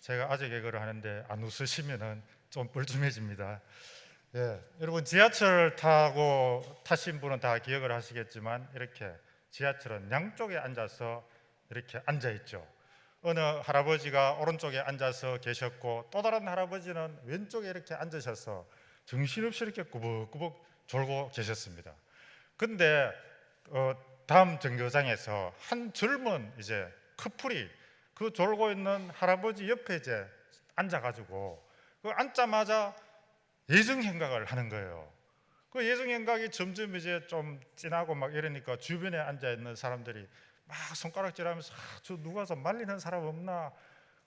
제가 아재 개그를 하는데 안 웃으시면은 좀 뻘쭘해집니다. 예, 여러분 지하철 타고 타신 분은 다 기억을 하시겠지만 이렇게 지하철은 양쪽에 앉아서 이렇게 앉아 있죠. 어느 할아버지가 오른쪽에 앉아서 계셨고 또 다른 할아버지는 왼쪽에 이렇게 앉으셔서 정신없이 이렇게 꾸벅꾸벅 졸고 계셨습니다. 근데 다음 정류장에서 한 젊은 이제 커플이 그 졸고 있는 할아버지 옆에 이제 앉아가지고 그 앉자마자 예정행각을 하는 거예요. 그 예정행각이 점점 이제 좀 진하고 막 이러니까 주변에 앉아 있는 사람들이 막 손가락질하면서 저 누가 좀 말리는 사람 없나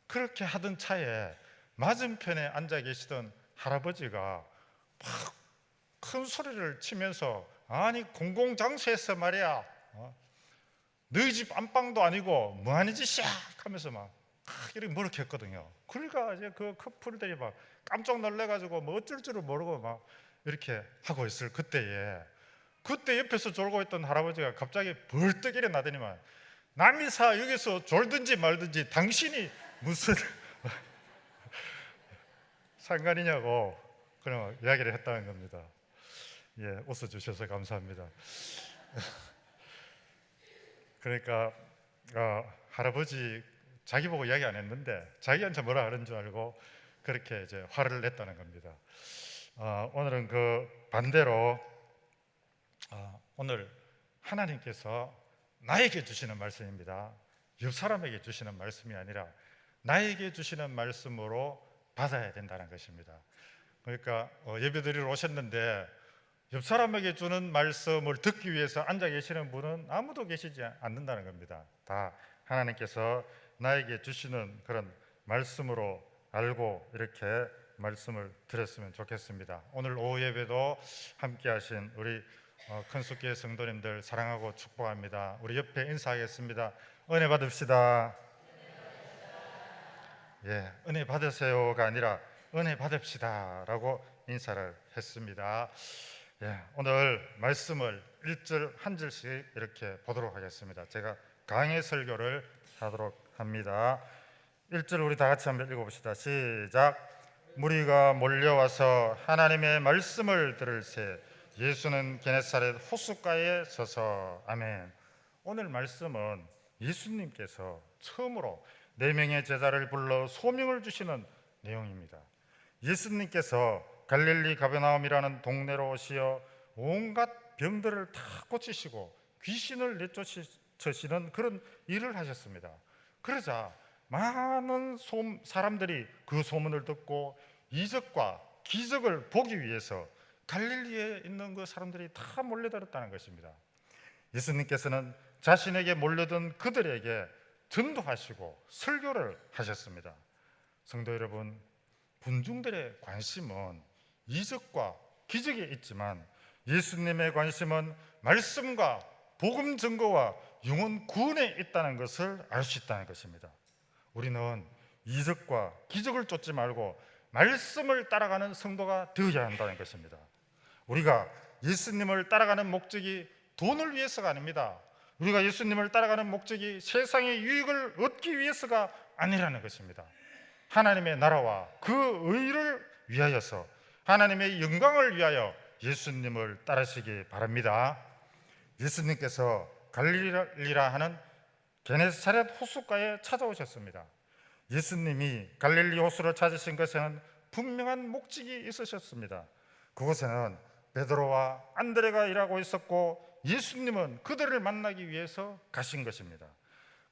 그렇게 하던 차에 맞은편에 앉아 계시던 할아버지가 막 큰 소리를 치면서 아니 공공장소에서 말이야 너희 집 안방도 아니고 뭐하는 짓이야 하면서 막 이렇게 뭐렇게 했거든요. 그러니까 이제 그 커플들이 막 깜짝 놀래가지고 뭐 어쩔 줄을 모르고 막 이렇게 하고 있을 그때 옆에서 졸고 있던 할아버지가 갑자기 벌떡 일어나더니만 남이사 여기서 졸든지 말든지 당신이 무슨 상관이냐고 그런 이야기를 했다는 겁니다. 예, 웃어주셔서 감사합니다. 그러니까 할아버지 자기 보고 이야기 안 했는데 자기한테 뭐라 하는 줄 알고 그렇게 이제 화를 냈다는 겁니다. 오늘은 그 반대로 오늘 하나님께서 나에게 주시는 말씀입니다. 옆 사람에게 주시는 말씀이 아니라 나에게 주시는 말씀으로 받아야 된다는 것입니다. 그러니까 예배드리러 오셨는데 옆 사람에게 주는 말씀을 듣기 위해서 앉아 계시는 분은 아무도 계시지 않는다는 겁니다. 다 하나님께서 나에게 주시는 그런 말씀으로 알고 이렇게 말씀을 드렸으면 좋겠습니다. 오늘 오후 예배도 함께 하신 우리 큰숙교회 성도님들 사랑하고 축복합니다. 우리 옆에 인사하겠습니다. 은혜 받읍시다. 예, 은혜 받으세요가 아니라 은혜 받읍시다 라고 인사를 했습니다. 예, 오늘 말씀을 1절 한 절씩 이렇게 보도록 하겠습니다. 제가 강의 설교를 하도록 합니다. 1절 우리 다 같이 한번 읽어봅시다. 시작. 무리가 몰려와서 하나님의 말씀을 들을새 예수는 게네사렛 호숫가에 서서 아멘. 오늘 말씀은 예수님께서 처음으로 4명의 제자를 불러 소명을 주시는 내용입니다. 예수님께서 갈릴리 가버나움이라는 동네로 오시어 온갖 병들을 다 고치시고 귀신을 내쫓으시는 그런 일을 하셨습니다. 그러자 많은 사람들이 그 소문을 듣고 이적과 기적을 보기 위해서 갈릴리에 있는 그 사람들이 다 몰려들었다는 것입니다. 예수님께서는 자신에게 몰려든 그들에게 전도하시고 설교를 하셨습니다. 성도 여러분, 군중들의 관심은 이적과 기적에 있지만 예수님의 관심은 말씀과 복음 증거와 영혼 구원에 있다는 것을 알 수 있다는 것입니다. 우리는 이적과 기적을 쫓지 말고 말씀을 따라가는 성도가 되어야 한다는 것입니다. 우리가 예수님을 따라가는 목적이 돈을 위해서가 아닙니다. 우리가 예수님을 따라가는 목적이 세상의 유익을 얻기 위해서가 아니라는 것입니다. 하나님의 나라와 그 의를 위하여서 하나님의 영광을 위하여 예수님을 따르시기 바랍니다. 예수님께서 갈릴리라 하는 게네사렛 호숫가에 찾아오셨습니다. 예수님이 갈릴리 호수를 찾으신 것에는 분명한 목적이 있으셨습니다. 그곳에는 베드로와 안드레가 일하고 있었고 예수님은 그들을 만나기 위해서 가신 것입니다.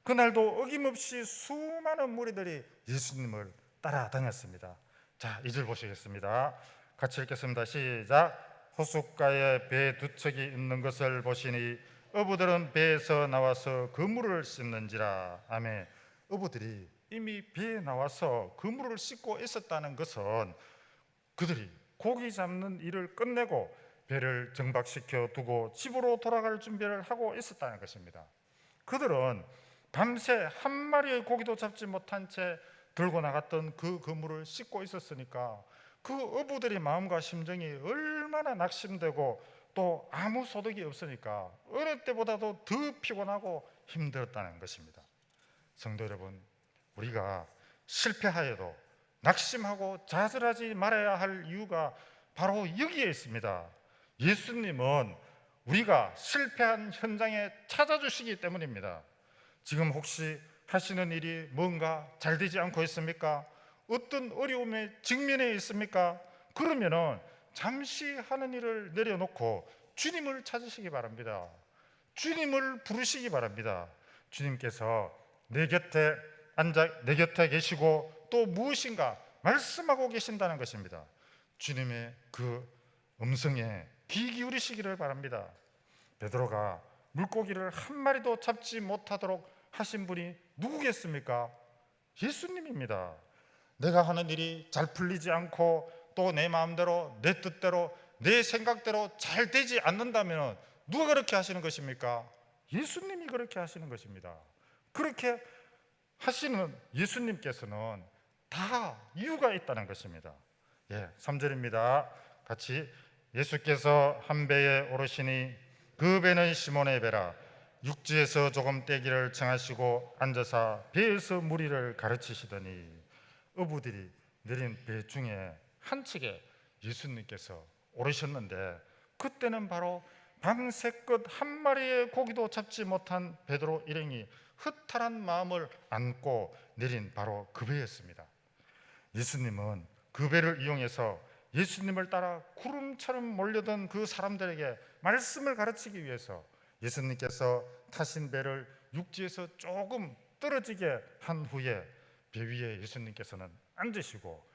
그날도 어김없이 수많은 무리들이 예수님을 따라다녔습니다. 자, 2절 보시겠습니다. 같이 읽겠습니다. 시작. 호숫가에 배 2척이 있는 것을 보시니 어부들은 배에서 나와서 그물을 씻는지라. 아멘. 어부들이 이미 배에 나와서 그물을 씻고 있었다는 것은 그들이 고기 잡는 일을 끝내고 배를 정박시켜 두고 집으로 돌아갈 준비를 하고 있었다는 것입니다. 그들은 밤새 한 마리의 고기도 잡지 못한 채 들고 나갔던 그 그물을 씻고 있었으니까 그 어부들의 마음과 심정이 얼마나 낙심되고 또 아무 소득이 없으니까 어느 때보다도 더 피곤하고 힘들었다는 것입니다. 성도 여러분, 우리가 실패하여도 낙심하고 좌절하지 말아야 할 이유가 바로 여기에 있습니다. 예수님은 우리가 실패한 현장에 찾아주시기 때문입니다. 지금 혹시 하시는 일이 뭔가 잘 되지 않고 있습니까? 어떤 어려움에 직면해 있습니까? 그러면은 잠시 하는 일을 내려놓고 주님을 찾으시기 바랍니다. 주님을 부르시기 바랍니다. 주님께서 내 곁에 계시고 또 무엇인가 말씀하고 계신다는 것입니다. 주님의 그 음성에 귀 기울이시기를 바랍니다. 베드로가 물고기를 한 마리도 잡지 못하도록 하신 분이 누구겠습니까? 예수님입니다. 내가 하는 일이 잘 풀리지 않고 또 내 마음대로, 내 뜻대로, 내 생각대로 잘 되지 않는다면 누가 그렇게 하시는 것입니까? 예수님이 그렇게 하시는 것입니다. 그렇게 하시는 예수님께서는 다 이유가 있다는 것입니다. 3절입니다. 같이 예수께서 한 배에 오르시니 그 배는 시몬의 배라. 육지에서 조금 떼기를 정하시고 앉아서 배에서 무리를 가르치시더니 어부들이 내린 배 중에 한 척에 예수님께서 오르셨는데 그때는 바로 밤새껏 한 마리의 고기도 잡지 못한 베드로 일행이 허탈한 마음을 안고 내린 바로 그 배였습니다. 예수님은 그 배를 이용해서 예수님을 따라 구름처럼 몰려든 그 사람들에게 말씀을 가르치기 위해서 예수님께서 타신 배를 육지에서 조금 떨어지게 한 후에 배 위에 예수님께서는 앉으시고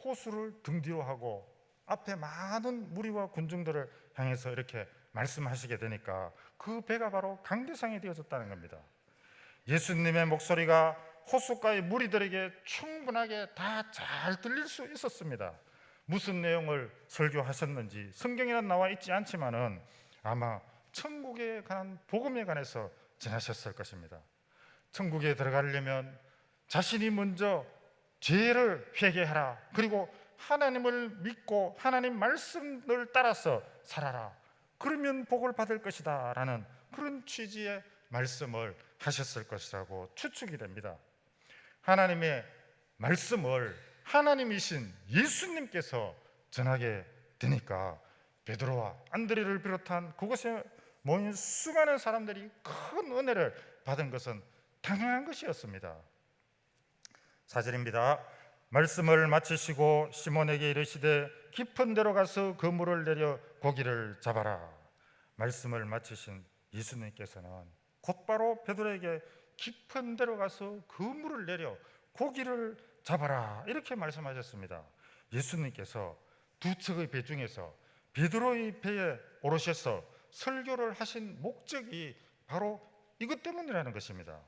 호수를 등 뒤로 하고 앞에 많은 무리와 군중들을 향해서 이렇게 말씀하시게 되니까 그 배가 바로 강대상이 되어졌다는 겁니다. 예수님의 목소리가 호숫가의 무리들에게 충분하게 다 잘 들릴 수 있었습니다. 무슨 내용을 설교하셨는지 성경에는 나와 있지 않지만은 아마 천국에 관한 복음에 관해서 전하셨을 것입니다. 천국에 들어가려면 자신이 먼저 죄를 회개하라. 그리고 하나님을 믿고 하나님 말씀을 따라서 살아라. 그러면 복을 받을 것이다 라는 그런 취지의 말씀을 하셨을 것이라고 추측이 됩니다. 하나님의 말씀을 하나님이신 예수님께서 전하게 되니까 베드로와 안드레를 비롯한 그곳에 모인 수많은 사람들이 큰 은혜를 받은 것은 당연한 것이었습니다. 4절입니다. 말씀을 마치시고 시몬에게 이르시되 깊은 데로 가서 그물을 내려 고기를 잡아라. 말씀을 마치신 예수님께서는 곧바로 베드로에게 깊은 데로 가서 그물을 내려 고기를 잡아라 이렇게 말씀하셨습니다. 예수님께서 두 척의 배 중에서 베드로의 배에 오르셔서 설교를 하신 목적이 바로 이것 때문이라는 것입니다.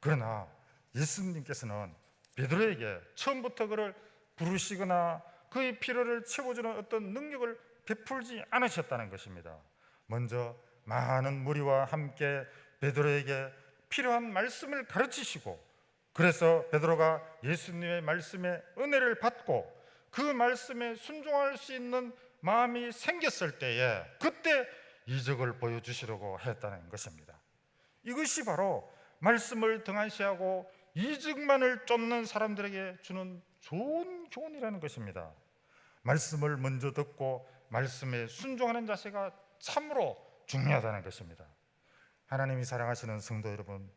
그러나 예수님께서는 베드로에게 처음부터 그를 부르시거나 그의 필요를 채워주는 어떤 능력을 베풀지 않으셨다는 것입니다. 먼저 많은 무리와 함께 베드로에게 필요한 말씀을 가르치시고 그래서 베드로가 예수님의 말씀에 은혜를 받고 그 말씀에 순종할 수 있는 마음이 생겼을 때에 그때 이적을 보여주시려고 했다는 것입니다. 이것이 바로 말씀을 등한시하고 이적만을 쫓는 사람들에게 주는 좋은 교훈이라는 것입니다. 말씀을 먼저 듣고 말씀에 순종하는 자세가 참으로 중요하다는 것입니다. 하나님이 사랑하시는 성도 여러분,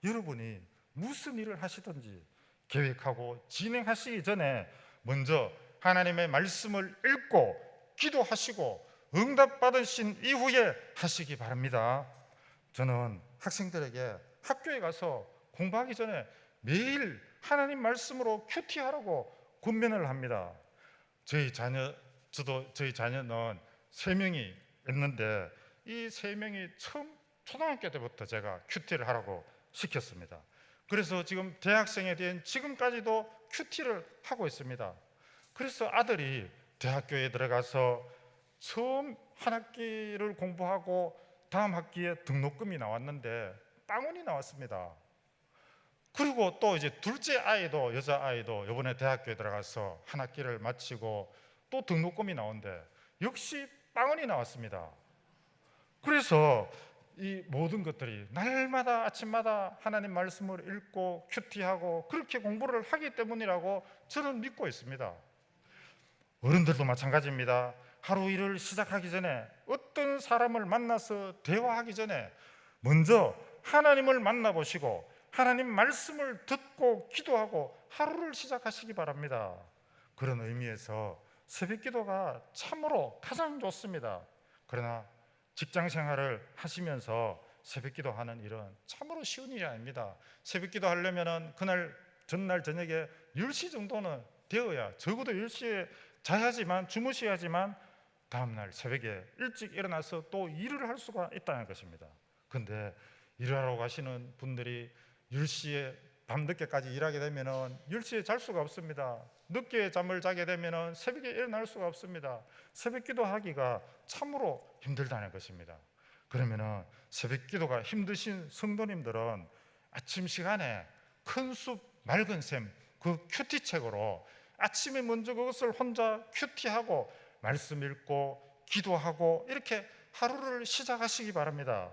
여러분이 무슨 일을 하시든지 계획하고 진행하시기 전에 먼저 하나님의 말씀을 읽고 기도하시고 응답받으신 이후에 하시기 바랍니다. 저는 학생들에게 학교에 가서 공부하기 전에 매일 하나님 말씀으로 큐티하라고 권면을 합니다. 저희 자녀는 3명이 있는데 이 3명이 처음 초등학교 때부터 제가 큐티를 하라고 시켰습니다. 그래서 지금 대학생에 대한 지금까지도 큐티를 하고 있습니다. 그래서 아들이 대학교에 들어가서 처음 한 학기를 공부하고 다음 학기에 등록금이 나왔는데 빵원이 나왔습니다. 그리고 또 이제 둘째 아이도 여자아이도 이번에 대학교에 들어가서 한 학기를 마치고 또 등록금이 나온대 역시 빵원이 나왔습니다. 그래서 이 모든 것들이 날마다 아침마다 하나님 말씀을 읽고 큐티하고 그렇게 공부를 하기 때문이라고 저는 믿고 있습니다. 어른들도 마찬가지입니다. 하루 일을 시작하기 전에, 어떤 사람을 만나서 대화하기 전에 먼저 하나님을 만나보시고 하나님 말씀을 듣고 기도하고 하루를 시작하시기 바랍니다. 그런 의미에서 새벽 기도가 참으로 가장 좋습니다. 그러나 직장 생활을 하시면서 새벽 기도하는 일은 참으로 쉬운 일이 아닙니다. 새벽 기도 하려면 그날 전날 저녁에 10시 정도는 되어야, 적어도 10시에 자야지만, 주무셔야지만 다음날 새벽에 일찍 일어나서 또 일을 할 수가 있다는 것입니다. 그런데 일하러 가시는 분들이 10시에 밤늦게까지 일하게 되면 10시에 잘 수가 없습니다. 늦게 잠을 자게 되면 새벽에 일어날 수가 없습니다. 새벽 기도하기가 참으로 힘들다는 것입니다. 그러면 새벽 기도가 힘드신 성도님들은 아침 시간에 큰 숲 맑은 샘, 그 큐티책으로 아침에 먼저 그것을 혼자 큐티하고 말씀 읽고 기도하고 이렇게 하루를 시작하시기 바랍니다.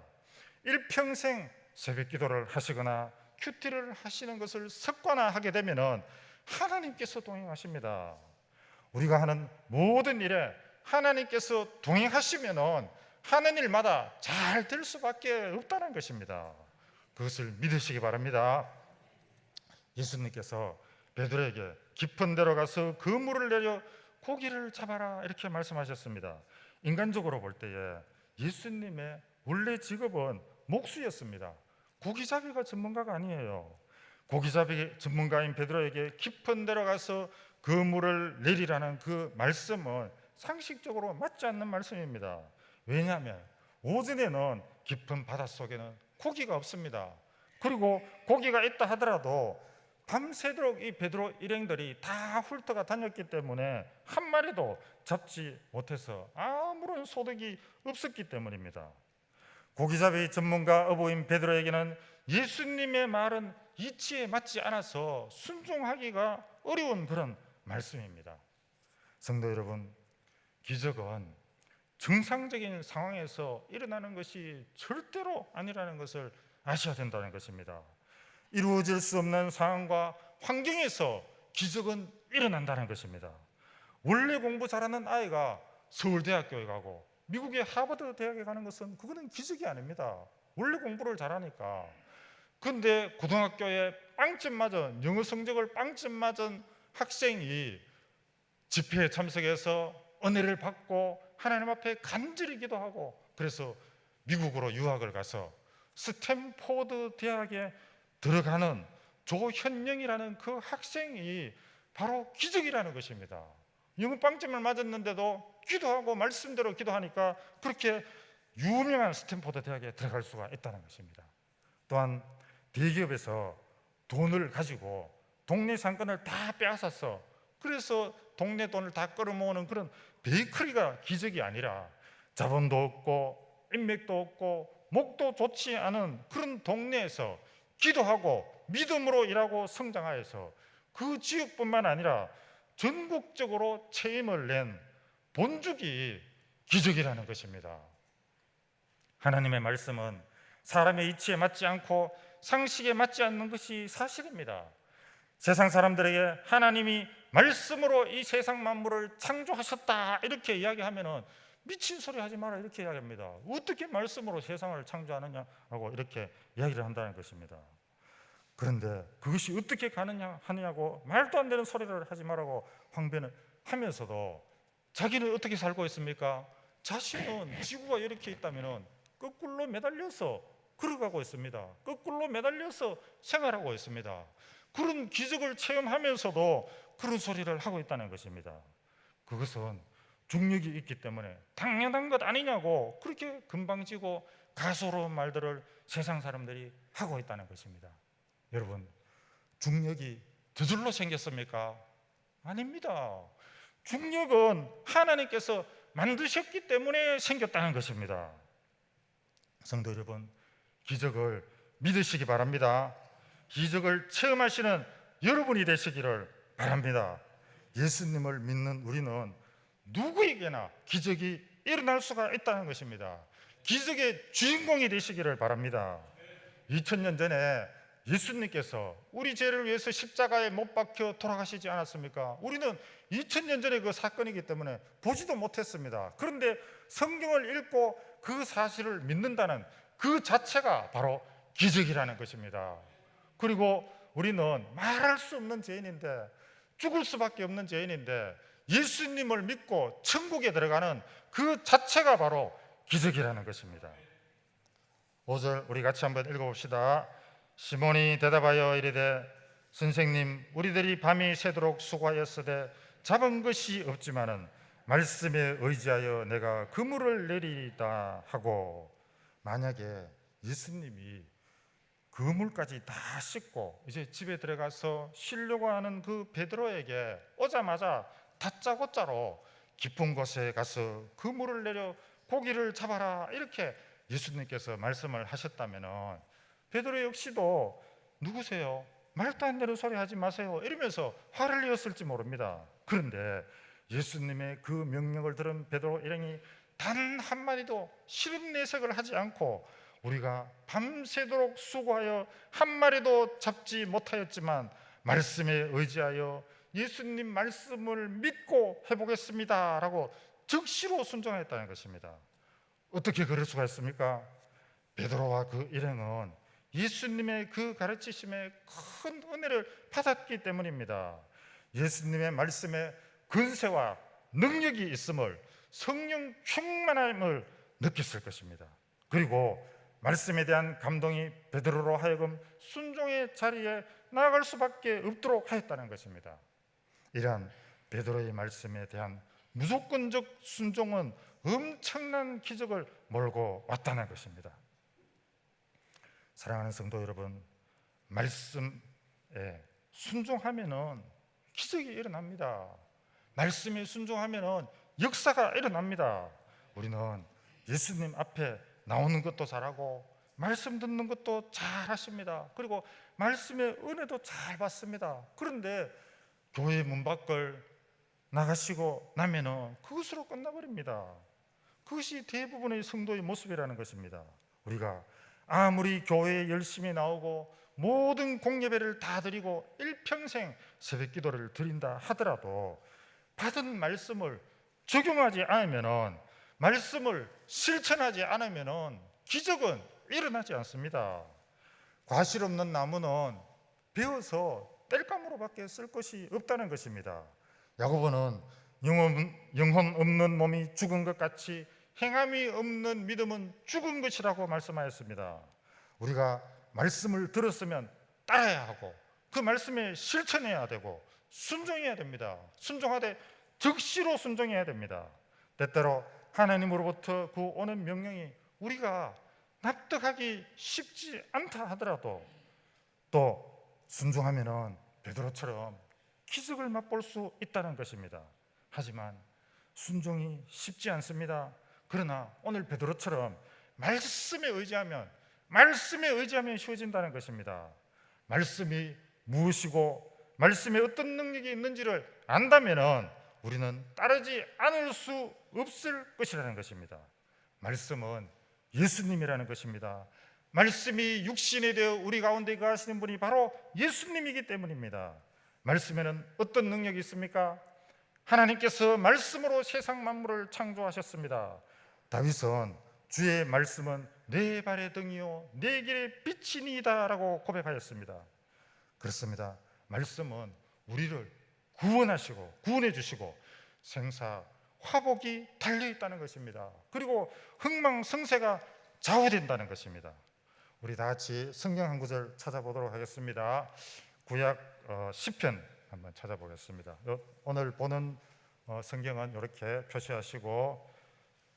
일평생 새벽 기도를 하시거나 큐티를 하시는 것을 습관화하게 되면 하나님께서 동행하십니다. 우리가 하는 모든 일에 하나님께서 동행하시면 하는 일마다 잘 될 수밖에 없다는 것입니다. 그것을 믿으시기 바랍니다. 예수님께서 베드로에게 깊은 데로 가서 그물을 내려 고기를 잡아라 이렇게 말씀하셨습니다. 인간적으로 볼 때에 예수님의 원래 직업은 목수였습니다. 고기잡이가 전문가가 아니에요. 고기잡이 전문가인 베드로에게 깊은 데로 가서 그물을 내리라는 그 말씀은 상식적으로 맞지 않는 말씀입니다. 왜냐하면 오전에는 깊은 바닷속에는 고기가 없습니다. 그리고 고기가 있다 하더라도 밤새도록 이 베드로 일행들이 다 훑어가 다녔기 때문에 한 마리도 잡지 못해서 아무런 소득이 없었기 때문입니다. 고기잡이 전문가 어부인 베드로에게는 예수님의 말은 이치에 맞지 않아서 순종하기가 어려운 그런 말씀입니다. 성도 여러분, 기적은 정상적인 상황에서 일어나는 것이 절대로 아니라는 것을 아셔야 된다는 것입니다. 이루어질 수 없는 상황과 환경에서 기적은 일어난다는 것입니다. 원래 공부 잘하는 아이가 서울대학교에 가고 미국의 하버드 대학에 가는 것은 그거는 기적이 아닙니다. 원래 공부를 잘하니까. 그런데 고등학교에 빵점 맞은, 영어 성적을 빵점 맞은 학생이 집회에 참석해서 은혜를 받고 하나님 앞에 간절히 기도하고 그래서 미국으로 유학을 가서 스탠포드 대학에 들어가는 조현영이라는 그 학생이 바로 기적이라는 것입니다. 영어 빵점을 맞았는데도 기도하고 말씀대로 기도하니까 그렇게 유명한 스탠포드 대학에 들어갈 수가 있다는 것입니다. 또한 대기업에서 돈을 가지고 동네 상권을 다 빼앗아서 그래서 동네 돈을 다 끌어모으는 그런 베이커리가 기적이 아니라 자본도 없고 인맥도 없고 목도 좋지 않은 그런 동네에서 기도하고 믿음으로 일하고 성장하여서 그 지역뿐만 아니라 전국적으로 체임을 낸 본죽이 기적이라는 것입니다. 하나님의 말씀은 사람의 이치에 맞지 않고 상식에 맞지 않는 것이 사실입니다. 세상 사람들에게 하나님이 말씀으로 이 세상 만물을 창조하셨다 이렇게 이야기하면 미친 소리 하지 마라 이렇게 이야기합니다. 어떻게 말씀으로 세상을 창조하느냐고 이렇게 이야기를 한다는 것입니다. 그런데 그것이 어떻게 가느냐 하느냐고 말도 안 되는 소리를 하지 말라고 황변을 하면서도 자기는 어떻게 살고 있습니까? 자신은 지구가 이렇게 있다면 거꾸로 매달려서 걸어가고 있습니다. 거꾸로 매달려서 생활하고 있습니다. 그런 기적을 체험하면서도 그런 소리를 하고 있다는 것입니다. 그것은 중력이 있기 때문에 당연한 것 아니냐고 그렇게 금방지고 가소로운 말들을 세상 사람들이 하고 있다는 것입니다. 여러분, 중력이 저절로 생겼습니까? 아닙니다. 중력은 하나님께서 만드셨기 때문에 생겼다는 것입니다. 성도 여러분, 기적을 믿으시기 바랍니다. 기적을 체험하시는 여러분이 되시기를 바랍니다. 예수님을 믿는 우리는 누구에게나 기적이 일어날 수가 있다는 것입니다. 기적의 주인공이 되시기를 바랍니다. 2000년 전에 예수님께서 우리 죄를 위해서 십자가에 못 박혀 돌아가시지 않았습니까? 우리는 2000년 전에 그 사건이기 때문에 보지도 못했습니다. 그런데 성경을 읽고 그 사실을 믿는다는 그 자체가 바로 기적이라는 것입니다. 그리고 우리는 말할 수 없는 죄인인데, 죽을 수밖에 없는 죄인인데 예수님을 믿고 천국에 들어가는 그 자체가 바로 기적이라는 것입니다. 5절 우리 같이 한번 읽어봅시다. 시몬이 대답하여 이르되 선생님, 우리들이 밤이 새도록 수고하였으되 잡은 것이 없지만은 말씀에 의지하여 내가 그물을 내리다 하고, 만약에 예수님이 그물까지 다 씻고 이제 집에 들어가서 쉬려고 하는 그 베드로에게 오자마자 다짜고짜로 깊은 곳에 가서 그물을 내려 고기를 잡아라 이렇게 예수님께서 말씀을 하셨다면 베드로 역시도 누구세요? 말도 안 되는 소리 하지 마세요 이러면서 화를 내었을지 모릅니다. 그런데 예수님의 그 명령을 들은 베드로 일행이 단 한마디도 싫은 내색을 하지 않고, 우리가 밤새도록 수고하여 한 마리도 잡지 못하였지만 말씀에 의지하여 예수님 말씀을 믿고 해보겠습니다 라고 즉시로 순종했다는 것입니다. 어떻게 그럴 수가 있습니까? 베드로와 그 일행은 예수님의 그 가르치심에 큰 은혜를 받았기 때문입니다. 예수님의 말씀에 근세와 능력이 있음을, 성령 충만함을 느꼈을 것입니다. 그리고 말씀에 대한 감동이 베드로로 하여금 순종의 자리에 나아갈 수밖에 없도록 하였다는 것입니다. 이러한 베드로의 말씀에 대한 무조건적 순종은 엄청난 기적을 몰고 왔다는 것입니다. 사랑하는 성도 여러분, 말씀에 순종하면은 기적이 일어납니다. 말씀에 순종하면은 역사가 일어납니다. 우리는 예수님 앞에 나오는 것도 잘하고 말씀 듣는 것도 잘하십니다. 그리고 말씀의 은혜도 잘 받습니다. 그런데 교회 문 밖을 나가시고 나면은 그것으로 끝나버립니다. 그것이 대부분의 성도의 모습이라는 것입니다. 우리가 아무리 교회에 열심히 나오고 모든 공예배를 다 드리고 일평생 새벽 기도를 드린다 하더라도 받은 말씀을 적용하지 않으면은, 말씀을 실천하지 않으면은 기적은 일어나지 않습니다. 과실 없는 나무는 베어서 땔감으로밖에 쓸 것이 없다는 것입니다. 야고보는 영혼 없는 몸이 죽은 것 같이 행함이 없는 믿음은 죽은 것이라고 말씀하였습니다. 우리가 말씀을 들었으면 따라야 하고 그 말씀에 실천해야 되고 순종해야 됩니다. 순종하되 즉시로 순종해야 됩니다. 때때로 하나님으로부터 그 오는 명령이 우리가 납득하기 쉽지 않다 하더라도 또 순종하면은 베드로처럼 기적을 맛볼 수 있다는 것입니다. 하지만 순종이 쉽지 않습니다. 그러나 오늘 베드로처럼 말씀에 의지하면 쉬워진다는 것입니다. 말씀이 무엇이고 말씀에 어떤 능력이 있는지를 안다면은 우리는 따르지 않을 수 없을 것이라는 것입니다. 말씀은 예수님이라는 것입니다. 말씀이 육신이 되어 우리 가운데 거하시는 분이 바로 예수님이기 때문입니다. 말씀에는 어떤 능력이 있습니까? 하나님께서 말씀으로 세상 만물을 창조하셨습니다. 다윗은 주의 말씀은 내 발의 등이요 내 길의 빛이니이다 라고 고백하였습니다. 그렇습니다. 말씀은 우리를 구원하시고 구원해 주시고 생사 화복이 달려있다는 것입니다. 그리고 흥망성쇠가 좌우된다는 것입니다. 우리 다 같이 성경 한 구절 찾아보도록 하겠습니다. 구약 시편 한번 찾아보겠습니다. 오늘 보는 성경은 이렇게 표시하시고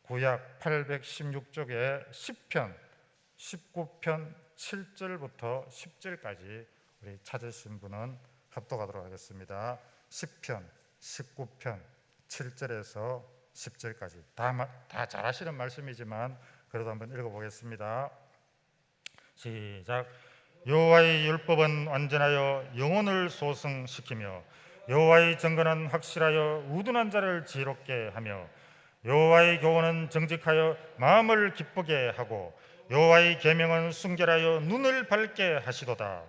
구약 816쪽에 시편 19편 7절부터 10절까지 우리 찾으신 분은 합독하도록 하겠습니다. 시편 19편 7절에서 10절까지 다 잘하시는 말씀이지만 그래도 한번 읽어보겠습니다. 시작. 여호와의 율법은 완전하여 영혼을 소성시키며 여호와의 정건은 확실하여 우둔한 자를 지혜롭게 하며 여호와의 교훈은 정직하여 마음을 기쁘게 하고 여호와의 계명은 순결하여 눈을 밝게 하시도다.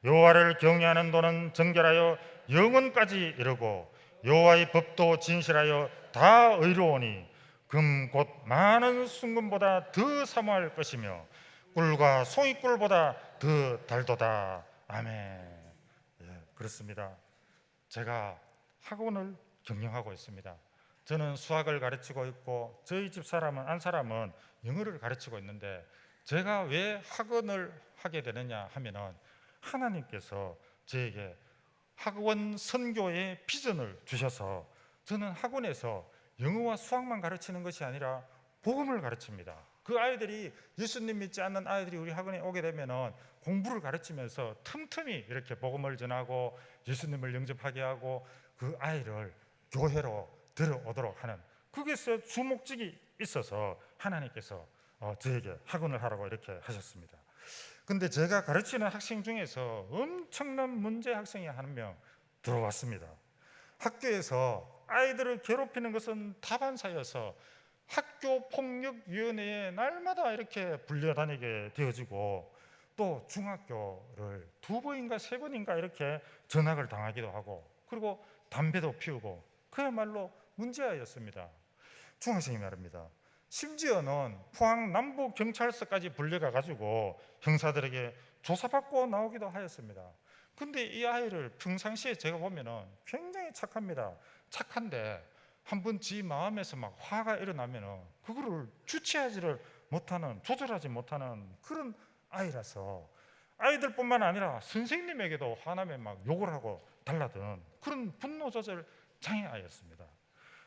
여호와를 경외하는 도는 정결하여 영혼까지 이르고 여호와의 법도 진실하여 다 의로우니 금 곧 많은 순금보다 더 사모할 것이며 꿀과 송이꿀보다 더 달도다. 아멘. 그렇습니다. 제가 학원을 경영하고 있습니다. 저는 수학을 가르치고 있고 저희 집 사람은 한 사람은 영어를 가르치고 있는데 제가 왜 학원을 하게 되느냐 하면은 하나님께서 저에게 학원 선교의 비전을 주셔서 저는 학원에서 영어와 수학만 가르치는 것이 아니라 복음을 가르칩니다. 그 아이들이 예수님 믿지 않는 아이들이 우리 학원에 오게 되면은 공부를 가르치면서 틈틈이 이렇게 복음을 전하고 예수님을 영접하게 하고 그 아이를 교회로 들어오도록 하는 그것에 주목적이 있어서 하나님께서 저에게 학원을 하라고 이렇게 하셨습니다. 근데 제가 가르치는 학생 중에서 엄청난 문제 학생이 한 명 들어왔습니다. 학교에서 아이들을 괴롭히는 것은 다반사여서 학교폭력위원회에 날마다 이렇게 불려다니게 되어지고 또 중학교를 2번인가 3번인가 이렇게 전학을 당하기도 하고 그리고 담배도 피우고 그야말로 문제아이였습니다. 중학생이 말입니다. 심지어는 포항 남부경찰서까지 불려가 가지고 형사들에게 조사받고 나오기도 하였습니다. 근데 이 아이를 평상시에 제가 보면은 굉장히 착합니다. 착한데 한번 지 마음에서 막 화가 일어나면은 그거를 주체하지를 못하는, 조절하지 못하는 그런 아이라서 아이들뿐만 아니라 선생님에게도 화나면 막 욕을 하고 달라드는 그런 분노 조절 장애 아이였습니다.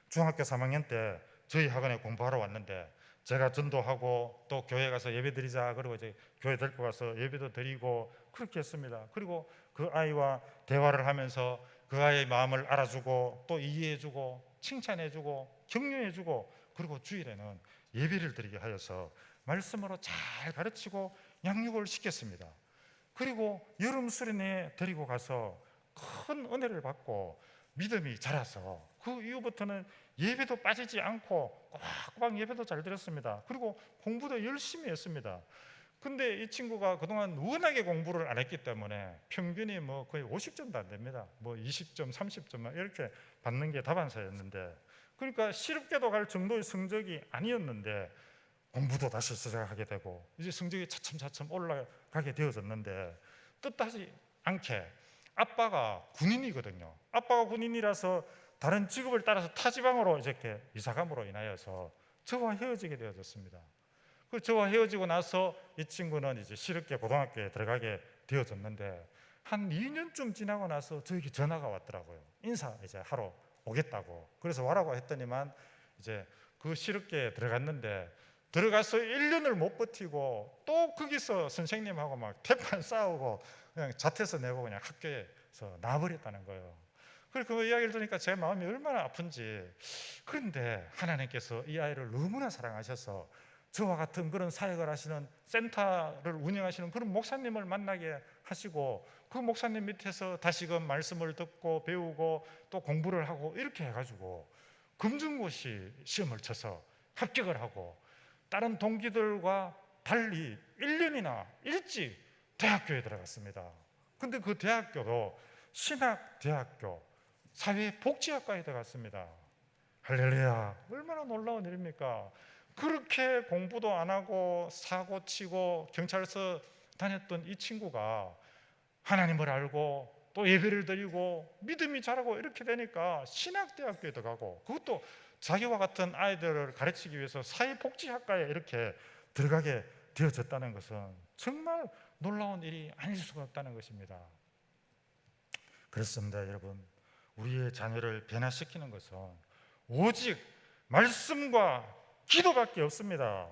중학교 3학년 때 저희 학원에 공부하러 왔는데 제가 전도하고 또 교회 가서 예배 드리자 그러고 이제 교회 데리고 가서 예배도 드리고 그렇게 했습니다. 그리고 그 아이와 대화를 하면서 그 아이의 마음을 알아주고 또 이해해주고 칭찬해주고 격려해주고 그리고 주일에는 예배를 드리게 하여서 말씀으로 잘 가르치고 양육을 시켰습니다. 그리고 여름 수련회에 데리고 가서 큰 은혜를 받고 믿음이 자라서 그 이후부터는 예배도 빠지지 않고 꼬박꼬박 예배도 잘 드렸습니다. 그리고 공부도 열심히 했습니다. 근데 이 친구가 그동안 워낙에 공부를 안 했기 때문에 평균이 뭐 거의 50점도 안 됩니다. 뭐 20점, 30점 이렇게 받는 게 다반사였는데 그러니까 실업계도 갈 정도의 성적이 아니었는데 공부도 다시 시작하게 되고 이제 성적이 차츰차츰 올라가게 되어졌는데 뜻하지 않게 아빠가 군인이거든요. 아빠가 군인이라서 다른 직업을 따라서 타 지방으로 이렇게 이사감으로 인하여서 저와 헤어지게 되어졌습니다. 그 저와 헤어지고 나서 이 친구는 이제 실업계 고등학교에 들어가게 되어졌는데 한 2년쯤 지나고 나서 저에게 전화가 왔더라고요. 인사 이제 하러 오겠다고. 그래서 와라고 했더니만 이제 그 실업계에 들어갔는데 들어가서 1년을 못 버티고 또 거기서 선생님하고 막 태판 싸우고 그냥 자퇴서 내고 그냥 학교에서 나와버렸다는 거예요. 그래서 그 이야기를 들으니까 제 마음이 얼마나 아픈지. 그런데 하나님께서 이 아이를 너무나 사랑하셔서 저와 같은 그런 사역을 하시는 센터를 운영하시는 그런 목사님을 만나게 하시고 그 목사님 밑에서 다시금 말씀을 듣고 배우고 또 공부를 하고 이렇게 해가지고 검정고시 시험을 쳐서 합격을 하고 다른 동기들과 달리 1년이나 일찍 대학교에 들어갔습니다. 근데 그 대학교도 신학대학교 사회복지학과에 들어갔습니다. 할렐루야, 얼마나 놀라운 일입니까? 그렇게 공부도 안 하고 사고치고 경찰서 다녔던 이 친구가 하나님을 알고 또 예배를 드리고 믿음이 자라고 이렇게 되니까 신학대학교에 들어가고 그것도 자기와 같은 아이들을 가르치기 위해서 사회복지학과에 이렇게 들어가게 되어졌다는 것은 정말 놀라운 일이 아닐 수가 없다는 것입니다. 그렇습니다, 여러분. 우리의 자녀를 변화시키는 것은 오직 말씀과 기도밖에 없습니다.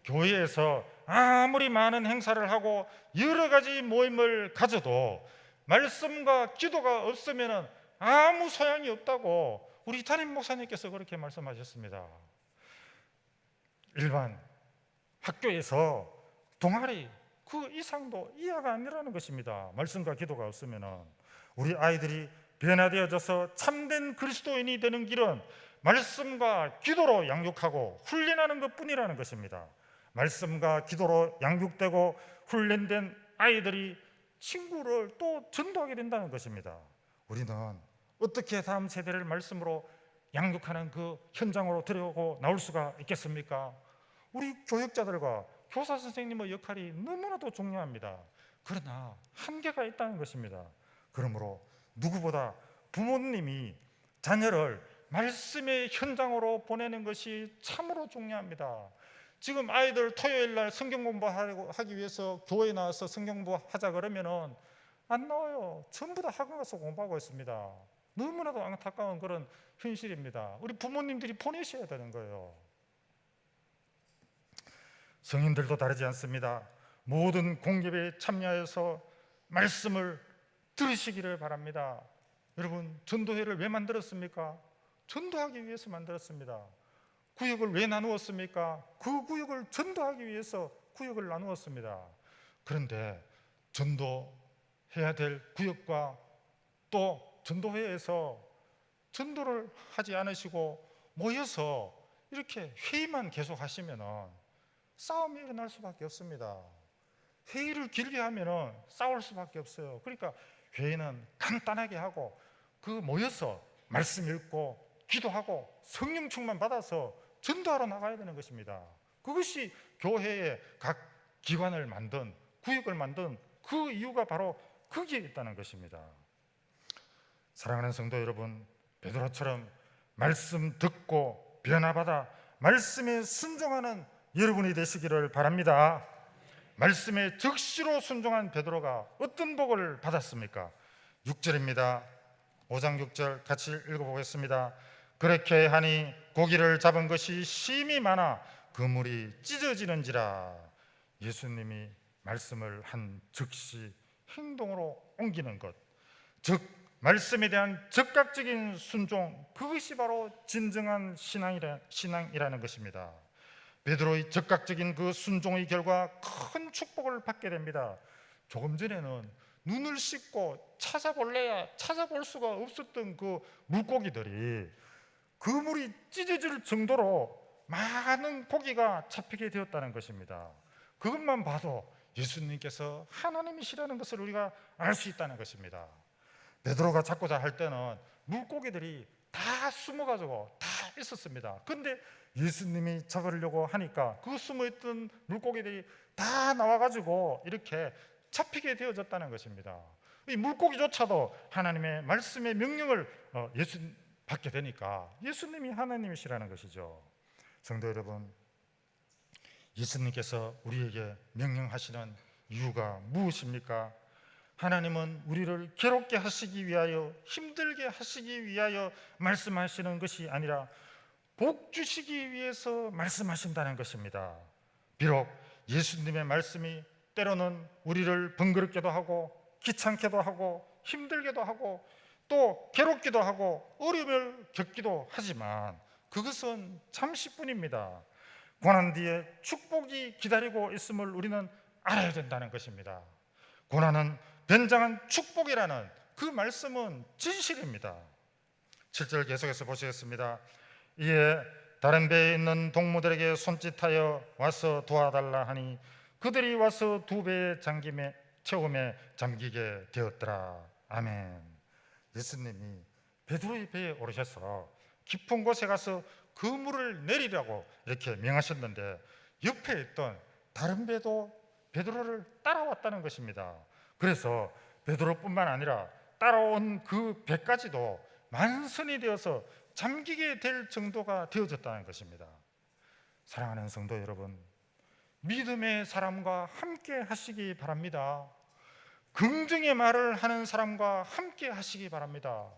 교회에서 아무리 많은 행사를 하고 여러 가지 모임을 가져도 말씀과 기도가 없으면 아무 소용이 없다고 우리 담임 목사님께서 그렇게 말씀하셨습니다. 일반 학교에서 동아리 그 이상도 이하가 아니라는 것입니다. 말씀과 기도가 없으면 우리 아이들이 변화되어져서 참된 그리스도인이 되는 길은 말씀과 기도로 양육하고 훈련하는 것뿐이라는 것입니다. 말씀과 기도로 양육되고 훈련된 아이들이 친구를 또 전도하게 된다는 것입니다. 우리는 어떻게 다음 세대를 말씀으로 양육하는 그 현장으로 들여오고 나올 수가 있겠습니까? 우리 교육자들과 교사 선생님의 역할이 너무나도 중요합니다. 그러나 한계가 있다는 것입니다. 그러므로 누구보다 부모님이 자녀를 말씀의 현장으로 보내는 것이 참으로 중요합니다. 지금 아이들 토요일 날 성경 공부하기 위해서 교회에 나와서 성경 공부하자 그러면은 안 나와요. 전부 다 학원 가서 공부하고 있습니다. 너무나도 안타까운 그런 현실입니다. 우리 부모님들이 보내셔야 되는 거예요. 성인들도 다르지 않습니다. 모든 공급에 참여해서 말씀을 들으시기를 바랍니다. 여러분, 전도회를 왜 만들었습니까? 전도하기 위해서 만들었습니다. 구역을 왜 나누었습니까? 그 구역을 전도하기 위해서 구역을 나누었습니다. 그런데 전도해야 될 구역과 또 전도회에서 전도를 하지 않으시고 모여서 이렇게 회의만 계속 하시면 싸움이 일어날 수밖에 없습니다. 회의를 길게 하면 싸울 수밖에 없어요. 그러니까 회의는 간단하게 하고 그 모여서 말씀 읽고 기도하고 성령 충만 받아서 전도하러 나가야 되는 것입니다. 그것이 교회의 각 기관을 만든 구역을 만든 그 이유가 바로 거기에 있다는 것입니다. 사랑하는 성도 여러분, 베드로처럼 말씀 듣고 변화받아 말씀에 순종하는 여러분이 되시기를 바랍니다. 말씀에 즉시로 순종한 베드로가 어떤 복을 받았습니까? 6절입니다. 5장 6절 같이 읽어보겠습니다. 그렇게 하니 고기를 잡은 것이 심히 많아 그물이 찢어지는지라. 예수님이 말씀을 한 즉시 행동으로 옮기는 것, 즉 말씀에 대한 즉각적인 순종, 그것이 바로 진정한 신앙이라는 것입니다. 베드로의 즉각적인 그 순종의 결과 큰 축복을 받게 됩니다. 조금 전에는 눈을 씻고 찾아볼래야 찾아볼 수가 없었던 그 물고기들이 그물이 찢어질 정도로 많은 고기가 잡히게 되었다는 것입니다. 그것만 봐도 예수님께서 하나님이시라는 것을 우리가 알 수 있다는 것입니다. 베드로가 잡고자 할 때는 물고기들이 다 숨어가지고 다 있었습니다. 그런데 예수님이 잡으려고 하니까 그 숨어있던 물고기들이 다 나와가지고 이렇게 잡히게 되어졌다는 것입니다. 이 물고기조차도 하나님의 말씀의 명령을 받게 되니까 예수님이 하나님이시라는 것이죠. 성도 여러분, 예수님께서 우리에게 명령하시는 이유가 무엇입니까? 하나님은 우리를 괴롭게 하시기 위하여, 힘들게 하시기 위하여 말씀하시는 것이 아니라 복 주시기 위해서 말씀하신다는 것입니다. 비록 예수님의 말씀이 때로는 우리를 번거롭게도 하고 귀찮게도 하고 힘들게도 하고 또 괴롭기도 하고 어려움을 겪기도 하지만 그것은 잠시뿐입니다. 고난 뒤에 축복이 기다리고 있음을 우리는 알아야 된다는 것입니다. 고난은 변장한 축복이라는 그 말씀은 진실입니다. 7절 계속해서 보시겠습니다. 이에 다른 배에 있는 동무들에게 손짓하여 와서 도와달라 하니 그들이 와서 두 배의 체험에 잠기게 되었더라. 아멘. 예수님이 베드로의 배에 오르셔서 깊은 곳에 가서 그물을 내리라고 이렇게 명하셨는데 옆에 있던 다른 배도 베드로를 따라왔다는 것입니다. 그래서 베드로뿐만 아니라 따라온 그 배까지도 만선이 되어서 잠기게 될 정도가 되어졌다는 것입니다. 사랑하는 성도 여러분, 믿음의 사람과 함께 하시기 바랍니다. 긍정의 말을 하는 사람과 함께 하시기 바랍니다.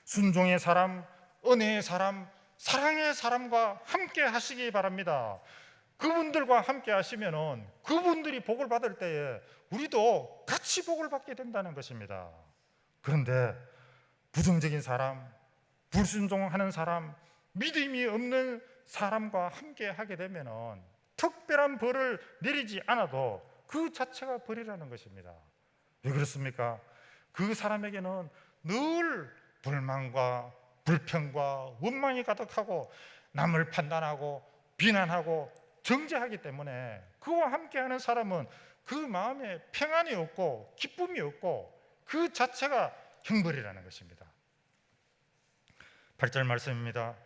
순종의 사람, 은혜의 사람, 사랑의 사람과 함께 하시기 바랍니다. 그분들과 함께 하시면 그분들이 복을 받을 때에 우리도 같이 복을 받게 된다는 것입니다. 그런데 부정적인 사람, 불순종하는 사람, 믿음이 없는 사람과 함께 하게 되면 특별한 벌을 내리지 않아도 그 자체가 벌이라는 것입니다. 왜 그렇습니까? 그 사람에게는 늘 불만과 불평과 원망이 가득하고 남을 판단하고 비난하고 정죄하기 때문에 그와 함께하는 사람은 그 마음에 평안이 없고 기쁨이 없고 그 자체가 형벌이라는 것입니다. 8절 말씀입니다.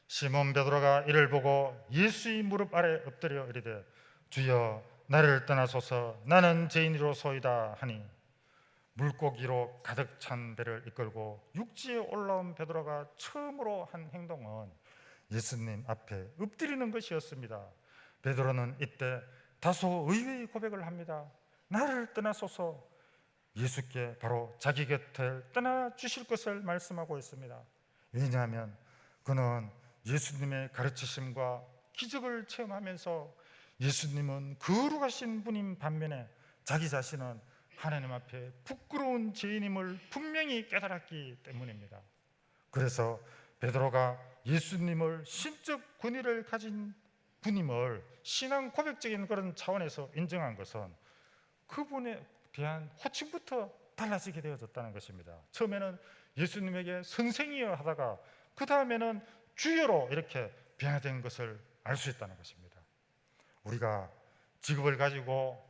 시몬 베드로가 이를 보고 예수의 무릎 아래 엎드려 이르되 주여 나를 떠나소서 나는 죄인이로소이다 하니 물고기로 가득 찬 배를 이끌고 육지에 올라온 베드로가 처음으로 한 행동은 예수님 앞에 엎드리는 것이었습니다. 베드로는 이때 다소 의외의 고백을 합니다. 나를 떠나소서. 예수께 바로 자기 곁을 떠나 주실 것을 말씀하고 있습니다. 왜냐하면 그는 예수님의 가르치심과 기적을 체험하면서 예수님은 거룩하신 분인 반면에 자기 자신은 하나님 앞에 부끄러운 죄인임을 분명히 깨달았기 때문입니다. 그래서 베드로가 예수님을 신적 권위를 가진 분임을 신앙 고백적인 그런 차원에서 인정한 것은 그분에 대한 호칭부터 달라지게 되어졌다는 것입니다. 처음에는 예수님에게 선생이여 하다가 그 다음에는 주여로 이렇게 변화된 것을 알 수 있다는 것입니다. 우리가 직업을 가지고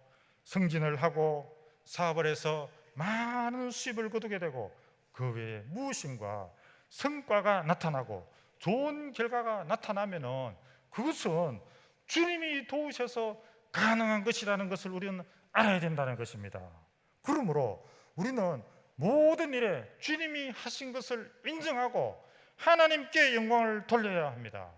승진을 하고 사업을 해서 많은 수입을 거두게 되고 그 외에 무엇인가 성과가 나타나고 좋은 결과가 나타나면은 그것은 주님이 도우셔서 가능한 것이라는 것을 우리는 알아야 된다는 것입니다. 그러므로 우리는 모든 일에 주님이 하신 것을 인정하고 하나님께 영광을 돌려야 합니다.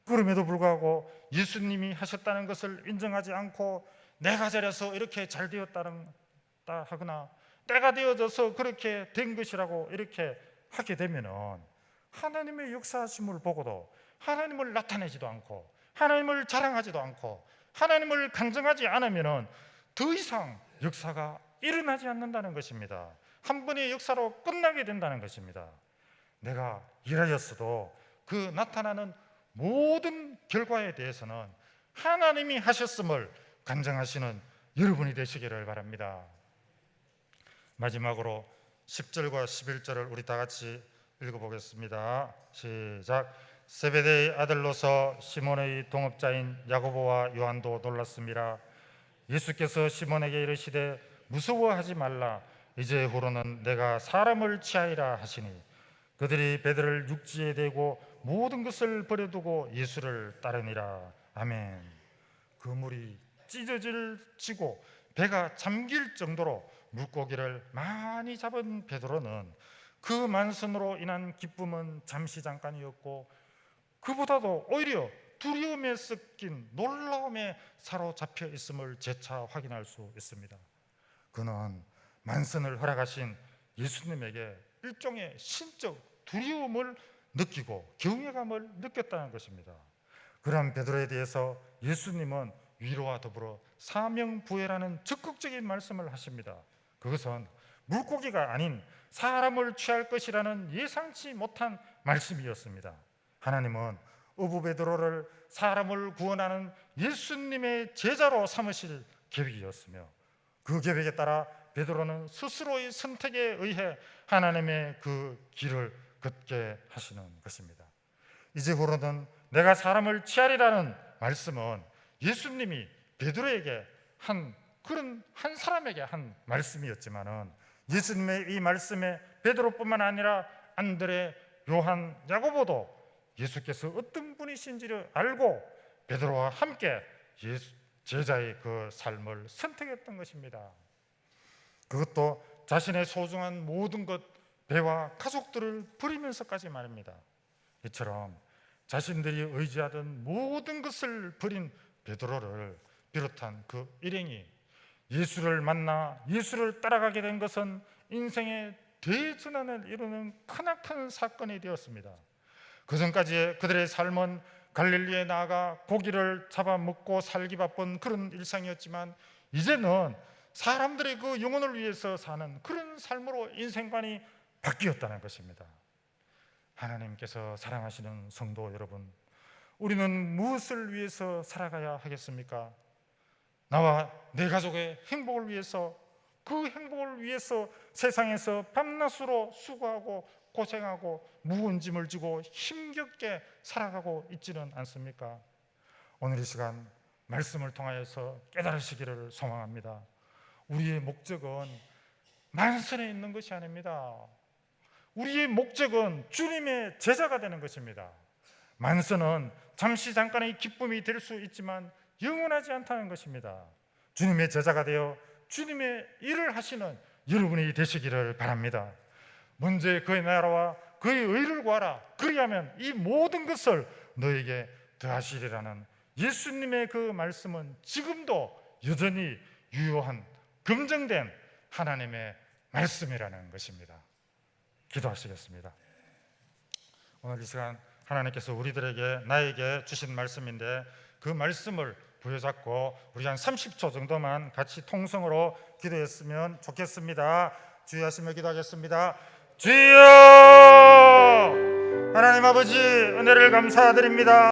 그럼에도 불구하고 예수님이 하셨다는 것을 인정하지 않고 내가 잘해서 이렇게 잘 되었다 하거나 때가 되어져서 그렇게 된 것이라고 이렇게 하게 되면은 하나님의 역사하심을 보고도 하나님을 나타내지도 않고 하나님을 자랑하지도 않고 하나님을 간증하지 않으면은 더 이상 역사가 일어나지 않는다는 것입니다. 한 번의 역사로 끝나게 된다는 것입니다. 내가 일하였어도 그 나타나는 모든 결과에 대해서는 하나님이 하셨음을 간증하시는 여러분이 되시기를 바랍니다. 마지막으로 10절과 11절을 우리 다 같이 읽어보겠습니다. 시작. 세베대의 아들로서 시몬의 동업자인 야고보와 요한도 놀랐습니다. 예수께서 시몬에게 이르시되 무서워하지 말라. 이제후로는 내가 사람을 취하리라 하시니 그들이 배들을 육지에 대고 모든 것을 버려두고 예수를 따르니라. 아멘. 그물이 찢어지고 배가 잠길 정도로 물고기를 많이 잡은 베드로는 그 만선으로 인한 기쁨은 잠시 잠깐이었고 그보다도 오히려 두려움에 섞인 놀라움에 사로잡혀 있음을 재차 확인할 수 있습니다. 그는 만선을 허락하신 예수님에게 일종의 신적 두려움을 느끼고 경외감을 느꼈다는 것입니다. 그런 베드로에 대해서 예수님은 위로와 더불어 사명부회라는 적극적인 말씀을 하십니다. 그것은 물고기가 아닌 사람을 취할 것이라는 예상치 못한 말씀이었습니다. 하나님은 어부 베드로를 사람을 구원하는 예수님의 제자로 삼으실 계획이었으며 그 계획에 따라 베드로는 스스로의 선택에 의해 하나님의 그 길을 걷게 하시는 것입니다. 이제후로는 내가 사람을 취하리라는 말씀은 예수님이 베드로에게 그런 한 사람에게 한 말씀이었지만은 예수님의 이 말씀에 베드로뿐만 아니라 안드레, 요한, 야고보도 예수께서 어떤 분이신지를 알고 베드로와 함께 제자의 그 삶을 선택했던 것입니다. 그것도 자신의 소중한 모든 것, 배와 가족들을 버리면서까지 말입니다. 이처럼 자신들이 의지하던 모든 것을 버린 베드로를 비롯한 그 일행이 예수를 만나 예수를 따라가게 된 것은 인생의 대전환을 이루는 크나큰 사건이 되었습니다. 그전까지 그들의 삶은 갈릴리에 나아가 고기를 잡아먹고 살기 바쁜 그런 일상이었지만 이제는 사람들의 그 영혼을 위해서 사는 그런 삶으로 인생관이 바뀌었다는 것입니다. 하나님께서 사랑하시는 성도 여러분, 우리는 무엇을 위해서 살아가야 하겠습니까? 나와 내 가족의 행복을 위해서, 그 행복을 위해서 세상에서 밤낮으로 수고하고 고생하고 무거운 짐을 지고 힘겹게 살아가고 있지는 않습니까? 오늘 이 시간 말씀을 통하여서 깨달으시기를 소망합니다. 우리의 목적은 만선에 있는 것이 아닙니다. 우리의 목적은 주님의 제자가 되는 것입니다. 만선은 잠시 잠깐의 기쁨이 될 수 있지만 영원하지 않다는 것입니다. 주님의 제자가 되어 주님의 일을 하시는 여러분이 되시기를 바랍니다. 먼저 그의 나라와 그의 의를 구하라. 그리하면 이 모든 것을 너에게 더하시리라는 예수님의 그 말씀은 지금도 여전히 유효한 검증된 하나님의 말씀이라는 것입니다. 기도하시겠습니다. 오늘 이 시간 하나님께서 우리들에게 나에게 주신 말씀인데 그 말씀을 부여잡고 우리 한 30초 정도만 같이 통성으로 기도했으면 좋겠습니다. 주여 하시며 기도하겠습니다. 주여! 하나님 아버지 은혜를 감사드립니다.